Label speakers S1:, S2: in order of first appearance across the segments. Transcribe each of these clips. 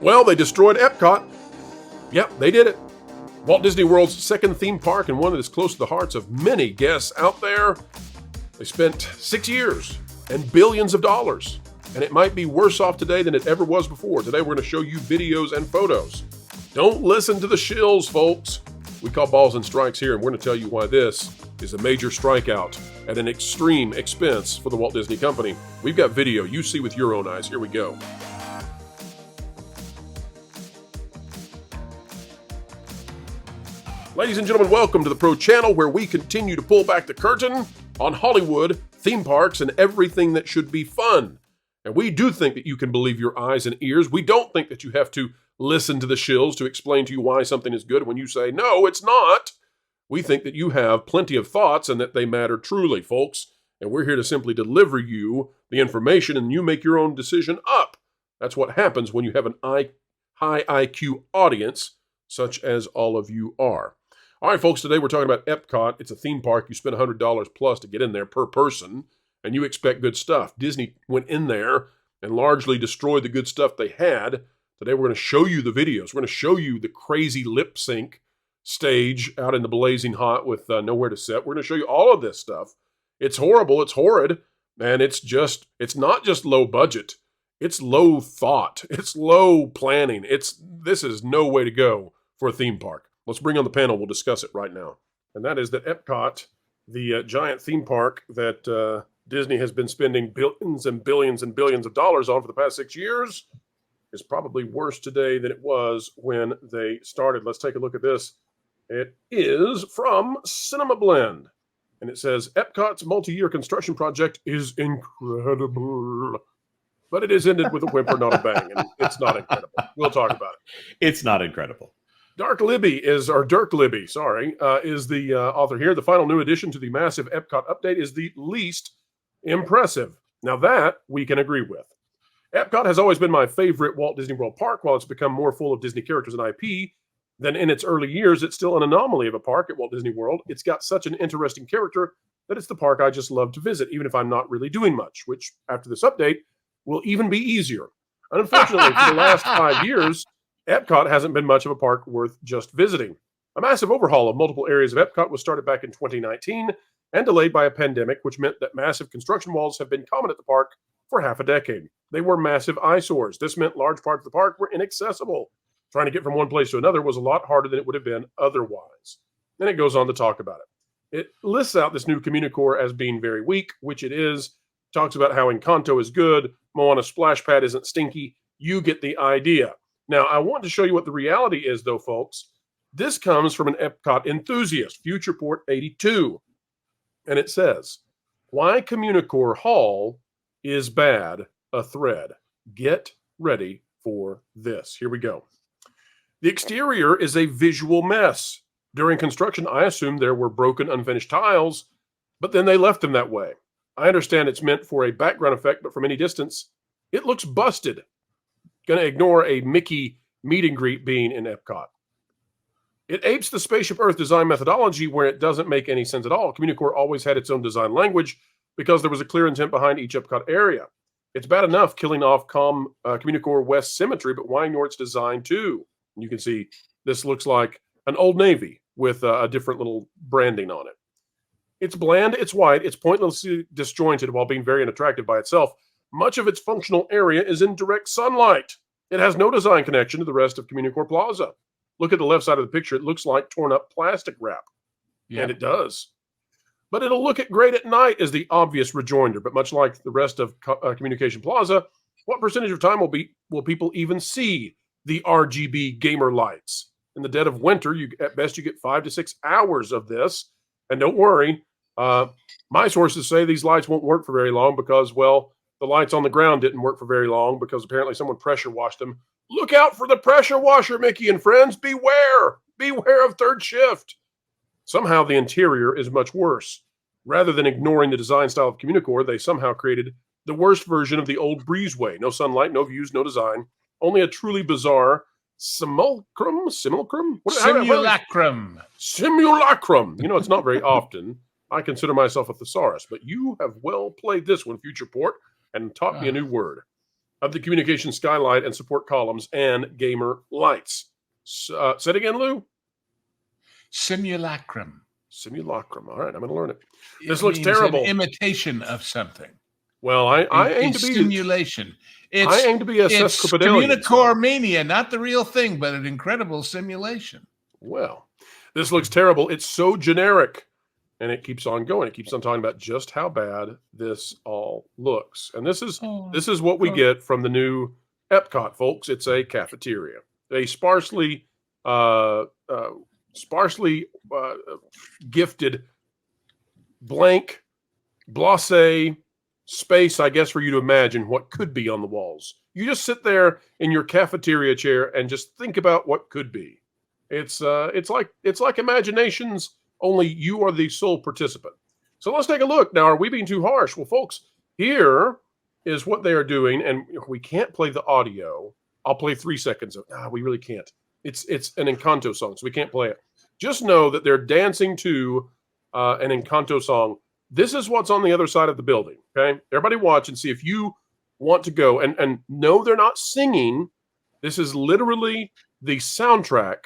S1: Well, they destroyed Epcot. Yep, they did it. Walt Disney World's second theme park and one that is close to the hearts of many guests out there. They spent 6 years and billions of dollars. And it might be worse off today than it ever was before. Today we're going to show you videos and photos. Don't listen to the shills, folks. We call balls and strikes here, and we're going to tell you why this is a major strikeout at an extreme expense for the Walt Disney Company. We've got video you see with your own eyes. Here we go. Ladies and gentlemen, welcome to the Pro Channel, where we continue to pull back the curtain on Hollywood, theme parks, and everything that should be fun. And we do think that you can believe your eyes and ears. We don't think that you have to listen to the shills to explain to you why something is good when you say, no, it's not. We think that you have plenty of thoughts and that they matter truly, folks. And we're here to simply deliver you the information and you make your own decision up. That's what happens when you have an high IQ audience, such as all of you are. All right, folks, today we're talking about Epcot. It's a theme park. You spend $100 plus to get in there per person, and you expect good stuff. Disney went in there and largely destroyed the good stuff they had. Today we're going to show you the videos. We're going to show you the crazy lip sync stage out in the blazing hot with nowhere to sit. We're going to show you all of this stuff. It's horrible. It's horrid. And it's not just low budget. It's low thought. It's low planning. This is no way to go for a theme park. Let's bring on the panel. We'll discuss it right now. And that is that Epcot, the giant theme park that Disney has been spending billions and billions and billions of dollars on for the past 6 years, is probably worse today than it was when they started. Let's take a look at this. It is from Cinema Blend. And it says, Epcot's multi-year construction project is incredible. But it is ended with a whimper, not a bang. And it's not incredible. We'll talk about it.
S2: It's not incredible.
S1: Dirk Libby is the author here. The final new addition to the massive Epcot update is the least impressive. Now that we can agree with. Epcot has always been my favorite Walt Disney World park. While it's become more full of Disney characters and IP than in its early years, it's still an anomaly of a park at Walt Disney World. It's got such an interesting character that it's the park I just love to visit, even if I'm not really doing much, which after this update will even be easier. Unfortunately, for the last 5 years, Epcot hasn't been much of a park worth just visiting. A massive overhaul of multiple areas of Epcot was started back in 2019 and delayed by a pandemic, which meant that massive construction walls have been common at the park for half a decade. They were massive eyesores. This meant large parts of the park were inaccessible. Trying to get from one place to another was a lot harder than it would have been otherwise. Then it goes on to talk about it. It lists out this new Communicore as being very weak, which it is. Talks about how Encanto is good, Moana Splash Pad isn't stinky. You get the idea. Now, I want to show you what the reality is, though, folks. This comes from an Epcot enthusiast, FuturePort82. And it says, why Communicore Hall is bad, a thread. Get ready for this. Here we go. The exterior is a visual mess. During construction, I assumed there were broken, unfinished tiles, but then they left them that way. I understand it's meant for a background effect, but from any distance, it looks busted. Going to ignore a Mickey meet and greet being in Epcot. It apes the Spaceship Earth design methodology where it doesn't make any sense at all. Communicore always had its own design language because there was a clear intent behind each Epcot area. It's bad enough killing off Communicore West Symmetry, but why ignore its design too? And you can see this looks like an Old Navy with a different little branding on it. It's bland, it's white, it's pointlessly disjointed while being very unattractive by itself. Much of its functional area is in direct sunlight. It has no design connection to the rest of Communicore Plaza. Look at the left side of the picture. It looks like torn up plastic wrap. Yeah. And it does. But it'll look great at night is the obvious rejoinder. But much like the rest of Communication Plaza, what percentage of time will people even see the RGB gamer lights? In the dead of winter, at best you get 5 to 6 hours of this. And don't worry, my sources say these lights won't work for very long because, well, the lights on the ground didn't work for very long because apparently someone pressure washed them. Look out for the pressure washer, Mickey and friends. Beware. Beware of third shift. Somehow the interior is much worse. Rather than ignoring the design style of Communicore, they somehow created the worst version of the old breezeway. No sunlight, no views, no design. Only a truly bizarre simulacrum?
S3: Simulacrum.
S1: You know, it's not very often. I consider myself a thesaurus, but you have well played this one, Futureport, and taught me a new word. of the communication skylight and support columns and gamer lights. Say it again, Lou.
S2: Simulacrum.
S1: Simulacrum. All right, I'm going to learn it. This
S2: It
S1: looks
S2: means
S1: terrible.
S2: An imitation of something.
S1: Well, I aim to be
S2: simulation.
S1: I aim to be a sesquipedalian.
S2: It's Communicore mania, not the real thing, but an incredible simulation.
S1: Well, this looks terrible. It's so generic, and it keeps on going. It keeps on talking about just how bad this all looks. And this is what we get from the new Epcot, folks. It's a cafeteria, a sparsely gifted blank blasé space, I guess, for you to imagine what could be on the walls. You just sit there in your cafeteria chair and just think about what could be. It's like imaginations, only you are the sole participant. So let's take a look. Now, are we being too harsh? Well, folks, here is what they are doing, and we can't play the audio. I'll play 3 seconds of we really can't. It's an Encanto song, so we can't play it. Just know that they're dancing to an Encanto song. This is what's on the other side of the building, okay? Everybody watch and see if you want to go. And no, they're not singing. This is literally the soundtrack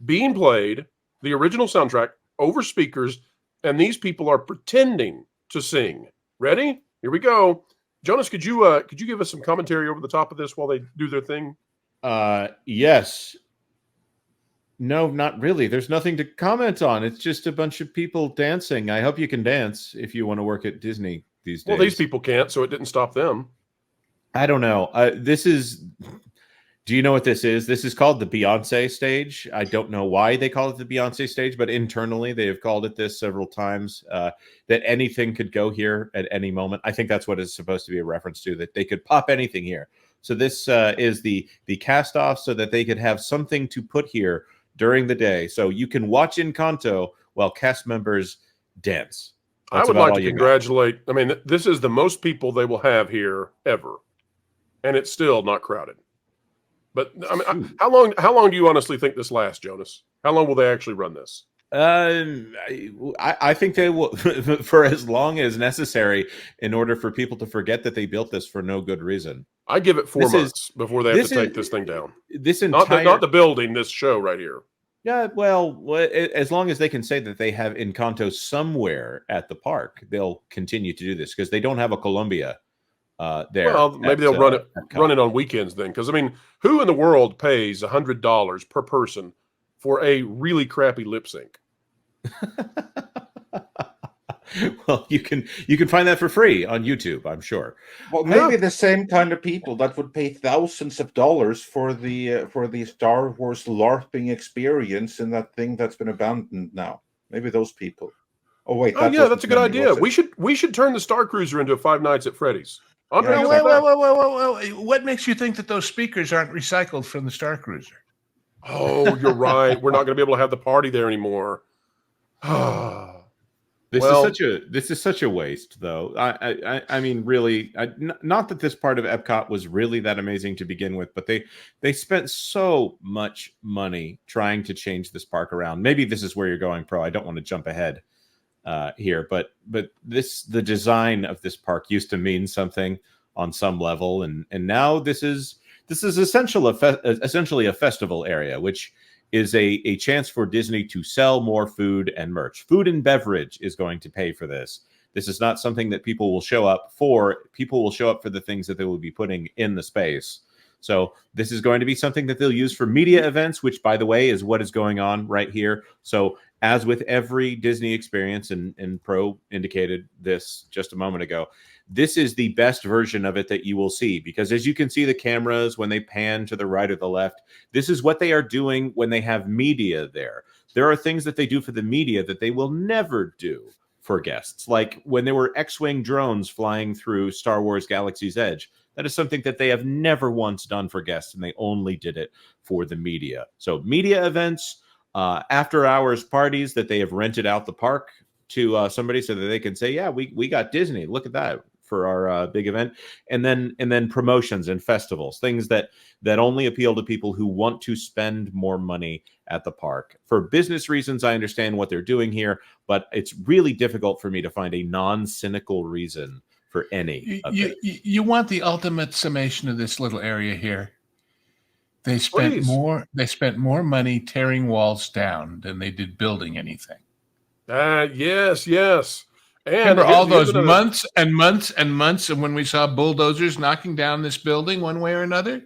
S1: being played, the original soundtrack, over speakers, and these people are pretending to sing. Ready? Here we go. Jonas, could you give us some commentary over the top of this while they do their thing?
S3: Yes. No, not really. There's nothing to comment on. It's just a bunch of people dancing. I hope you can dance if you want to work at Disney these days.
S1: Well, these people can't, so it didn't stop them.
S3: I don't know. Do you know what this is? This is called the Beyonce stage. I don't know why they call it the Beyonce stage, but internally they have called it this several times, that anything could go here at any moment. I think that's what it's supposed to be a reference to, that they could pop anything here. So this is the cast off so that they could have something to put here during the day. So you can watch Encanto while cast members dance.
S1: That's I would like to congratulate. I mean, this is the most people they will have here ever. And it's still not crowded. But I mean, how long do you honestly think this lasts, Jonas? How long will they actually run this?
S3: I think they will for as long as necessary in order for people to forget that they built this for no good reason.
S1: I give it 4 months before they have to take this thing down. Not the building, this show right here.
S3: Yeah, well, as long as they can say that they have Encanto somewhere at the park, they'll continue to do this because they don't have a Columbia there.
S1: Well, maybe they'll run it on weekends then. Because I mean, who in the world pays $100 per person for a really crappy lip sync?
S3: Well, you can find that for free on YouTube, I'm sure.
S4: Well, maybe the same kind of people that would pay thousands of dollars for the Star Wars LARPing experience in that thing that's been abandoned now. Maybe those people. Oh wait,
S1: that's a good idea. We should turn the Star Cruiser into a Five Nights at Freddy's.
S2: Wait. What makes you think that those speakers aren't recycled from the Star Cruiser?
S1: Oh, you're right. We're not going to be able to have the party there anymore.
S3: This is such a waste, though. I mean, really, not that this part of Epcot was really that amazing to begin with, but they spent so much money trying to change this park around. Maybe this is where you're going, Pro. I don't want to jump ahead here, but the design of this park used to mean something on some level, and now this is essentially a festival area, which is a chance for Disney to sell more food and merch. Food and beverage is going to pay for this. This is not something that people will show up for. People will show up for the things that they will be putting in the space. So this is going to be something that they'll use for media events, which, by the way, is what is going on right here. So as with every Disney experience, and Pro indicated this just a moment ago, this is the best version of it that you will see, because as you can see the cameras when they pan to the right or the left, this is what they are doing when they have media there. There are things that they do for the media that they will never do for guests. Like when there were X-Wing drones flying through Star Wars Galaxy's Edge, that is something that they have never once done for guests, and they only did it for the media. So media events, after hours parties that they have rented out the park to somebody so that they can say, yeah, we got Disney. Look at that for our big event. And then promotions and festivals, things that only appeal to people who want to spend more money at the park. For business reasons, I understand what they're doing here, but it's really difficult for me to find a non-cynical reason for any of
S2: You,
S3: it.
S2: you want the ultimate summation of this little area here. They spent
S1: Please.
S2: more money tearing walls down than they did building anything.
S1: Yes. And
S2: Remember all
S1: here's
S2: those
S1: another-
S2: months and months and months, and when we saw bulldozers knocking down this building one way or another,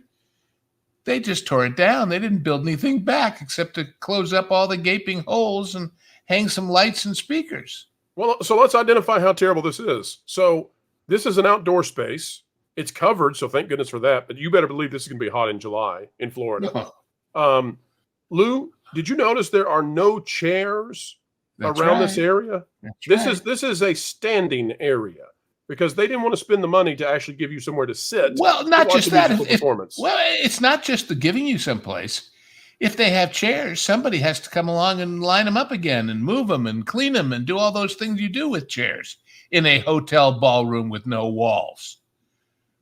S2: they just tore it down. They didn't build anything back except to close up all the gaping holes and hang some lights and speakers.
S1: Well, so let's identify how terrible this is. So this is an outdoor space. It's covered, so thank goodness for that. But you better believe this is going to be hot in July in Florida. Lou, did you notice there are no chairs
S2: That's
S1: around
S2: right.
S1: this area?
S2: That's
S1: This is a standing area because they didn't want to spend the money to actually give you somewhere to sit.
S2: Well,
S1: to
S2: not
S1: watch
S2: just
S1: a
S2: that.
S1: musical performance.
S2: Well, it's not just the giving you someplace. If they have chairs, somebody has to come along and line them up again and move them and clean them and do all those things you do with chairs in a hotel ballroom with no walls,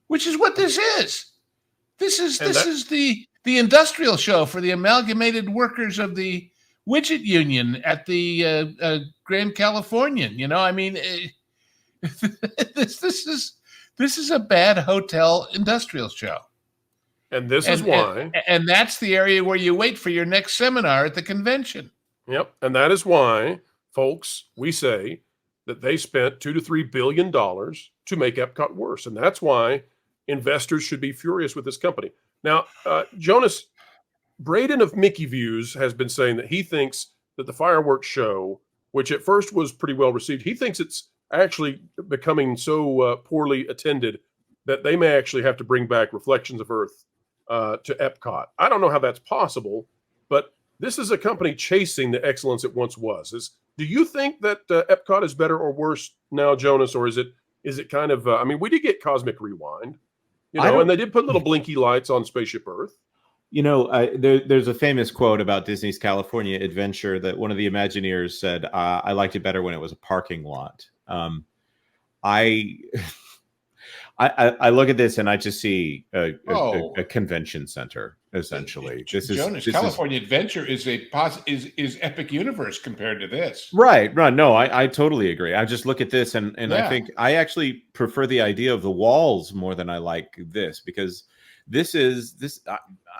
S2: which is what this is. This is the industrial show for the amalgamated workers of the widget union at the Grand Californian. You know, I mean, this is a bad hotel industrial show.
S1: And this is why.
S2: And that's the area where you wait for your next seminar at the convention.
S1: Yep. And that is why, folks, we say that they spent $2 to $3 billion to make Epcot worse. And that's why investors should be furious with this company. Now, Jonas, Braden of Mickey Views has been saying that he thinks that the fireworks show, which at first was pretty well received, he thinks it's actually becoming so poorly attended that they may actually have to bring back Reflections of Earth to Epcot. I don't know how that's possible, but this is a company chasing the excellence it once was. Do you think that Epcot is better or worse now, Jonas, or is it kind of? I mean, we did get Cosmic Rewind, and they did put little blinky lights on Spaceship Earth.
S3: You know, there's a famous quote about Disney's California Adventure that one of the Imagineers said, "I liked it better when it was a parking lot." I look at this and I just see a convention center essentially.
S2: California Adventure is Epic Universe compared to this.
S3: Right. No, I totally agree. I just look at this and I think I actually prefer the idea of the walls more than I like this, because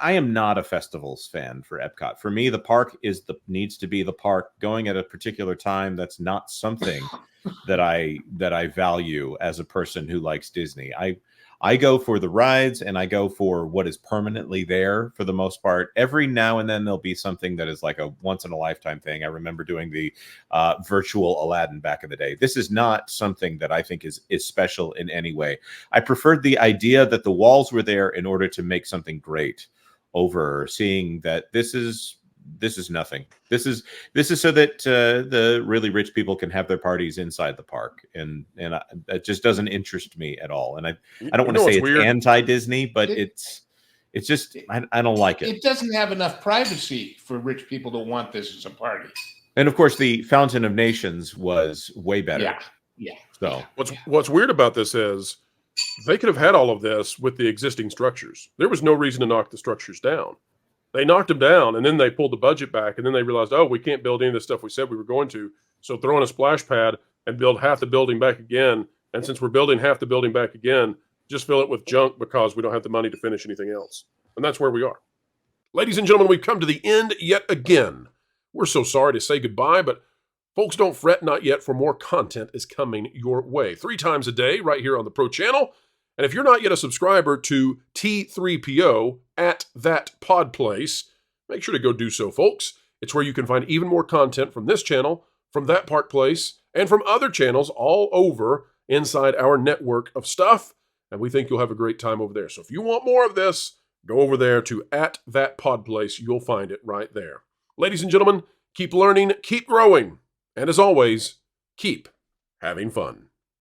S3: I am not a festivals fan for Epcot. For me, the park needs to be the park. Going at a particular time, that's not something that I value as a person who likes Disney. I go for the rides and I go for what is permanently there for the most part. Every now and then there'll be something that is like a once in a lifetime thing. I remember doing the virtual Aladdin back in the day. This is not something that I think is special in any way. I preferred the idea that the walls were there in order to make something great, over seeing that this is nothing. This is so that the really rich people can have their parties inside the park, and that just doesn't interest me at all. And I don't want to say it's anti-Disney, but it's just I don't like it.
S2: It doesn't have enough privacy for rich people to want this as a party.
S3: And of course, the Fountain of Nations was way better.
S2: Yeah.
S3: So
S1: what's weird about this is they could have had all of this with the existing structures. There was no reason to knock the structures down. They knocked them down, and then they pulled the budget back, and then they realized, we can't build any of the stuff we said we were going to. So throw in a splash pad and build half the building back again. And since we're building half the building back again, just fill it with junk because we don't have the money to finish anything else. And that's where we are. Ladies and gentlemen, we've come to the end yet again. We're so sorry to say goodbye, but folks, don't fret, not yet, for more content is coming your way 3 times a day right here on the Pro Channel. And if you're not yet a subscriber to T3PO at that pod place, make sure to go do so, folks. It's where you can find even more content from this channel, from that park place, and from other channels all over inside our network of stuff. And we think you'll have a great time over there. So if you want more of this, go over there to at that pod place. You'll find it right there. Ladies and gentlemen, keep learning, keep growing, and as always, keep having fun.